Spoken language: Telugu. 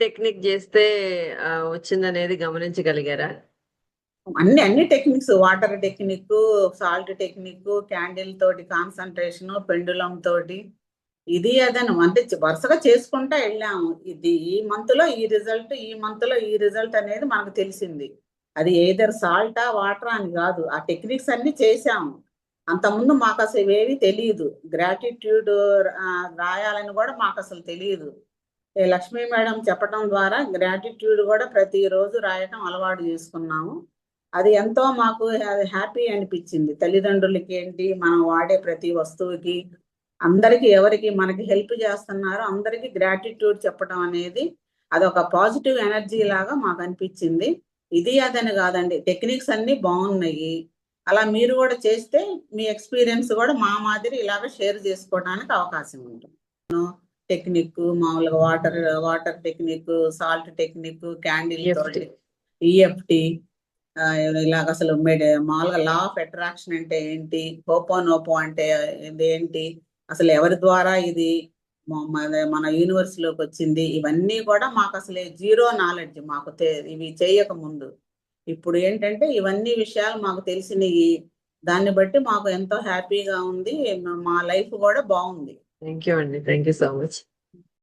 టెక్నిక్ చేస్తే వచ్చిందనేది గమనించగలిగారా? అన్ని techniques, water technique, salt technique, candle తోటి కాన్సన్ట్రేషన్, పెండులం తోటి, ఇది అదను అంటే వరుసగా చేసుకుంటా వెళ్ళాము. ఇది ఈ మంత్ లో ఈ రిజల్ట్, ఈ మంత్ లో ఈ రిజల్ట్ అనేది మనకు తెలిసింది. అది ఏదర్ సాల్టా వాటర్ అని కాదు, ఆ టెక్నిక్స్ అన్ని చేశాము. అంతకుముందు మాకు అసలు ఇవేవి తెలియదు. గ్రాటిట్యూడ్ రాయాలని కూడా మాకు అసలు తెలియదు. లక్ష్మీ మేడం చెప్పడం ద్వారా గ్రాటిట్యూడ్ కూడా ప్రతిరోజు రాయటం అలవాటు చేసుకున్నాము. అది ఎంతో మాకు హ్యాపీ అనిపించింది. తల్లిదండ్రులకి ఏంటి, మనం వాడే ప్రతి వస్తువుకి, అందరికి ఎవరికి మనకి హెల్ప్ చేస్తున్నారో అందరికి గ్రాటిట్యూడ్ చెప్పడం అనేది అదొక పాజిటివ్ ఎనర్జీ లాగా మాకు అనిపించింది. ఇది అదని కాదండి, టెక్నిక్స్ అన్ని బాగున్నాయి. అలా మీరు కూడా చేస్తే మీ ఎక్స్పీరియన్స్ కూడా మా మాదిరి ఇలాగ షేర్ చేసుకోవడానికి అవకాశం ఉంటుంది. టెక్నిక్ మామూలుగా water technique, salt technique, candle తోటి, ఈఎఫ్టి, ఇలాగ అసలు మామూలుగా లా ఆఫ్ అట్రాక్షన్ అంటే ఏంటి, హోపోనోపో అంటే ఏంటి, అసలు ఎవరి ద్వారా ఇది మన యూనివర్స్ లోకి వచ్చింది, ఇవన్నీ కూడా మాకు అసలు జీరో నాలెడ్జ్ మాకు ఇవి చేయక ముందు. ఇప్పుడు ఏంటంటే ఇవన్నీ విషయాలు మాకు తెలిసినవి. దాన్ని బట్టి మాకు ఎంతో హ్యాపీగా ఉంది. మా లైఫ్ కూడా బాగుంది. థ్యాంక్ యూ అండి. Thank you so much.